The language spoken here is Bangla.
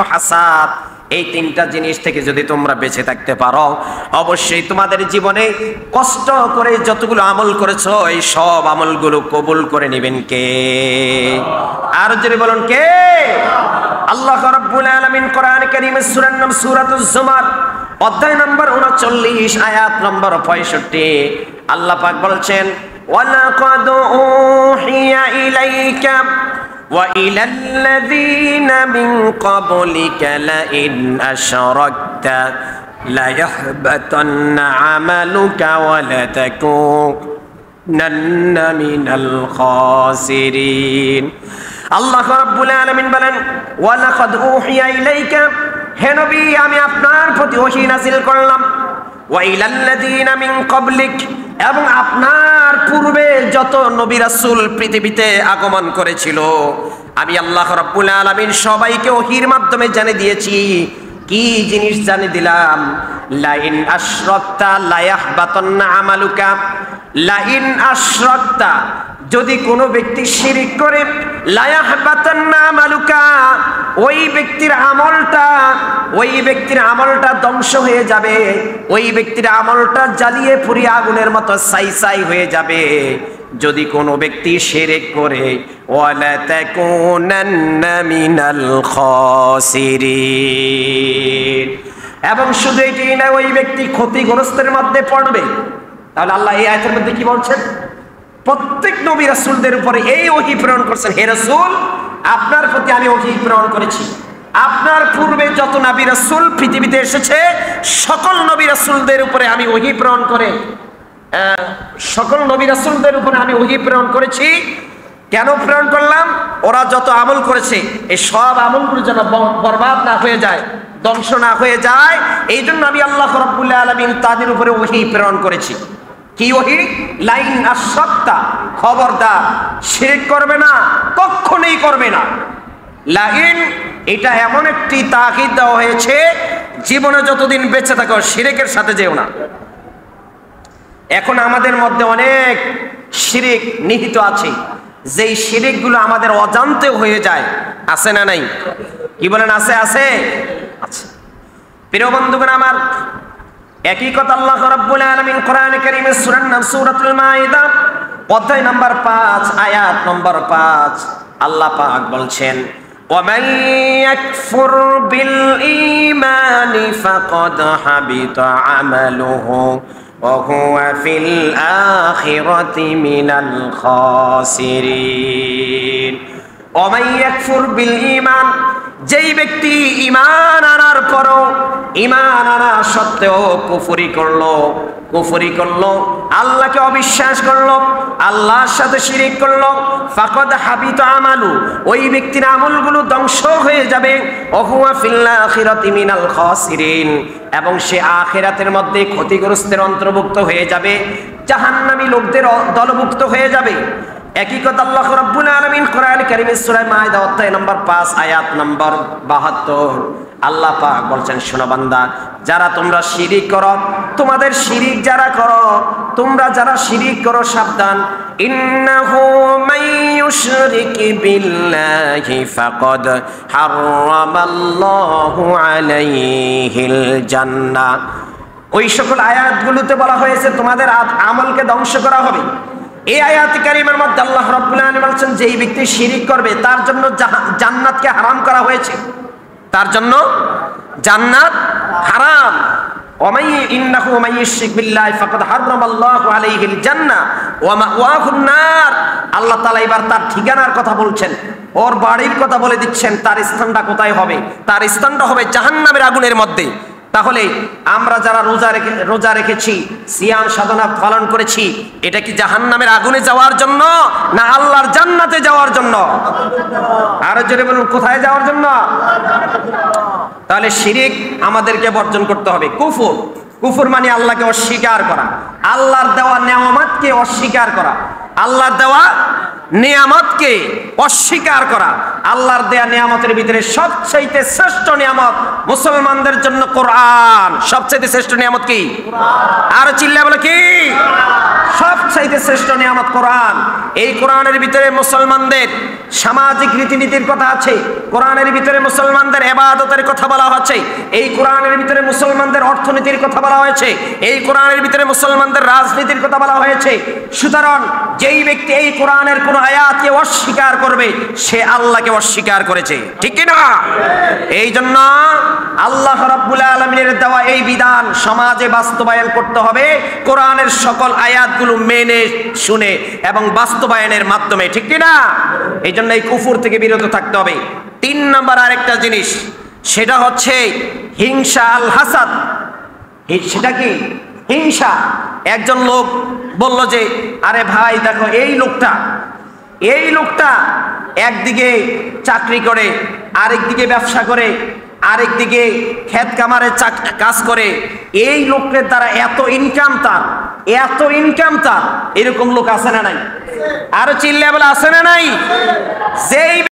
হাসাদ, এই তিনটা জিনিস থেকে যদি তোমরা বেঁচে থাকতে পারো, অবশ্যই তোমাদের জীবনে কষ্ট করে যতগুলো আমল করেছো এই সব আমলগুলো কবুল করে নেবেন কে? আর যদি বলুন কে? আল্লাহ রাব্বুল আলামিন কোরআন কারীমের সূরার নাম সূরাতুজ জুমার, অধ্যায় নম্বর ৩৯, আয়াত নম্বর ৬৫। আল্লাহ পাক বলছেন, ওয়ালাকাদ উহিয়া ইলাইকা وَإِلَى الَّذِينَ مِنْ قَبْلِكَ لَئِنْ أَشْرَكْتَ لَيَحْبَطَنَّ عَمَلُكَ وَلَتَكُونَنَّ مِنَ الْخَاسِرِينَ। আল্লাহ রাব্বুল আলামিন বলেন, ওয়ালাকাদ উহিয়া ইলাইকা, হে নবী আমি আপনার প্রতি ওহী নাযিল করলাম, ওয়াইলা আল্লাযীনা মিন ক্বাবলিক, এবং আপনার পূর্বে যত নবী রাসূল পৃথিবীতে আগমন করেছিল আমি আল্লাহ রাব্বুল আলামিন সবাইকে ওহীর মাধ্যমে জানিয়ে দিয়েছি। কি জিনিস জানিয়ে দিলাম? লাইন আশরাকতা লায়াহবাতান্না আমালুকা, লাইন আশরাকতা, যদি কোনো ব্যক্তি শিরিক করে, লায়াহবাতান্না আমালুকা, ওই ব্যক্তির আমলটা ধ্বংস হয়ে যাবে, ওই ব্যক্তির আমলটা জ্বালিয়ে পুড়িয়ে আগুনের মতো ছাই হয়ে যাবে যদি কোনো ব্যক্তি শিরক করে। ওয়ালা তাকুনান্না মিনাল খাসিরিন, এবং শুধু এটাই না, ওই ব্যক্তি ক্ষতিগ্রস্তের মধ্যে পড়বে। তাহলে আল্লাহ এই আয়াতের মধ্যে কি বলছেন? প্রত্যেক নবী রাসূলদের উপরে এই ওহী প্রেরণ করছেন, হে রাসূল আপনার প্রতি আমি ওহী প্রেরণ করেছি। আপনার পূর্বে যত নবী রাসূল পৃথিবীতে এসেছে সকল নবী রাসূলদের উপরে আমি ওহী প্রেরণ করে সকল নবী রাসূলদের উপরে আমি ওহী প্রেরণ করেছি। কেন প্রেরণ করলাম? ওরা যত আমল করেছে এই সব আমলগুলো যেন বরবাদ না হয়ে যায়, ধ্বংস না হয়ে যায়, এই জন্য আমি আল্লাহ রাব্বুল আলামিন তাদের উপরে ওহী প্রেরণ করেছি। কি ওহী? লাইন আশরাকতা, খবরদার শিরক করবে না, কখনোই করবে না। লাইন, এটা এমন একটি তাকিদ দেওয়া হয়েছে, জীবনে যতদিন বেঁচে থাকো শিরকের সাথে যেও না। এখন আমাদের মধ্যে অনেক শিরক নিহিত আছে, যেই শিরকগুলো আমাদের অজান্তে হয়ে যায়। আছে না নাই? কি বলেন? আছে আছে আছে। প্রিয় বন্ধুগণ আমার, একই কথা আল্লাহ রাব্বুল আলামিন কোরআন কারীমের সূরার নাম সূরাতুল মাইদা, অধ্যায় নম্বর ৫, আয়াত নম্বর ৫। আল্লাহ পাক বলছেন, وَمَنْ يَكْفُرْ بِالْإِيمَانِ فَقَدْ حَبِطَ عَمَلُهُ وَهُوَ فِي الْآخِرَةِ مِنَ الْخَاسِرِينَ। وَمَنْ يَكْفُرْ بِالْإِيمَانِ, যেই ব্যক্তি ঈমান আনার পরও, ঈমান আনা সত্ত্বেও কুফরি করলো, আল্লাহকে অবিশ্বাস করলো, আল্লাহর সাথে শিরিক করলো, ফাকাদ হাবিতা আমালু, ওই ব্যক্তির আমলগুলো ধ্বংস হয়ে যাবে। ওহুয়া ফিল আখিরাতি মিনাল খাসিরিন, এবং সে আখিরাতের মধ্যে ক্ষতিগ্রস্তের অন্তর্ভুক্ত হয়ে যাবে, জাহান্নামী লোকদের দলভুক্ত হয়ে যাবে। একই কথা আল্লাহ রাব্বুল আলামিন কোরআন কারীমের সূরা মাইদা অধ্যায় নম্বর ৫, আয়াত নম্বর ৭২। আল্লাহ পাক বলছেন, শোনো বান্দা, যারা তোমরা শিরিক করো, তোমাদের শিরিক যারা করো, তোমরা যারা শিরিক করো, সাবধান। ইন্নাহু মাইয়ুশরিক বিল্লাহি ফাকাদ হারামাল্লাহু আলাইহিল জান্নাহ। ওই সকল আয়াতগুলোতে বলা হয়েছে তোমাদের আমলকে ধ্বংস করা হবে। এই আয়াত কারীমের মধ্যে আল্লাহ রাব্বুল আলামিন বলেন, যেই ব্যক্তি শিরিক করবে তার জন্য জান্নাতকে হারাম করা হয়েছে, তার জন্য জান্নাত হারাম। ইন্নাহু মাইয়ুশরিক বিল্লাহি ফাকাদ হারামাল্লাহু আলাইহিল জান্নাহ ওয়া মাওয়াহুন নার। আল্লাহ তাআলা এবার তার ঠিকানার কথা বলছেন, ওর বাড়ির কথা বলে দিচ্ছেন, তার স্থানটা কোথায় হবে? তার স্থানটা হবে জাহান্নামের আগুনের মধ্যে। তাহলে আমরা যারা রোজা রেখেছি, সিয়াম সাধনা পালন করেছি, এটা কি জাহান্নামের আগুনে যাওয়ার জন্য না আল্লাহর জান্নাতে যাওয়ার জন্য? আর জোরে বলুন, কোথায় যাওয়ার জন্য? তাহলে শিরিক আমাদেরকে বর্জন করতে হবে। কুফর মানে আল্লাহকে অস্বীকার করা, আল্লাহর দেওয়া নেয়ামতকে অস্বীকার করা, আল্লাহর দেওয়া নিয়ামতকে অস্বীকার করা। আল্লাহর দেয়া নিয়ামতের ভিতরে সবচেয়ে শ্রেষ্ঠ নিয়ামত মুসলমানদের জন্য কোরআন। সবচেয়ে শ্রেষ্ঠ নিয়ামত কি? আর চিল্লা বলে কি? সবচাইতে শ্রেষ্ঠ নিয়ামত কোরআন। এই কোরআনের ভিতরে মুসলমানদের সামাজিক রীতিনীতির কথা আছে, কোরআনের ভিতরে মুসলমানদের ইবাদতের কথা বলা হচ্ছে, এই কোরআনের ভিতরে মুসলমানদের অর্থনীতির কথা বলা হয়েছে, এই কোরআনের ভিতরে মুসলমানদের রাজনীতির কথা বলা হয়েছে। সুতরাং যেই ব্যক্তি এই কোরআনের কোন আয়াতকে অস্বীকার করবে সে আল্লাহকে অস্বীকার করেছে, ঠিক কি না? এই জন্য আল্লাহ রাব্বুল আলামিনের দেওয়া এই বিধান সমাজে বাস্তবায়ন করতে হবে কোরআনের সকল আয়াতগুলো মেনে শুনে এবং বাস্তবায়নের মাধ্যমে, ঠিক কি না? এই জন্য এই কুফর থেকে বিরত থাকতে হবে। 3 নম্বর আরেকটা জিনিস, সেটা হচ্ছে হিংসা, আল হাসাদ। সেটা কি? হিংসা। একজন লোক বলল যে আরে ভাই দেখো এই লোকটা একদিকে চাকরি করে, আরেকদিকে ব্যবসা করে, আরেকদিকে ক্ষেত কামারে কাজ করে, এই লোকের দ্বারা এত ইনকাম তার, এরকম লোক আছে না নাই? আরো চিল্লায় বলে আছে না নাই? যেই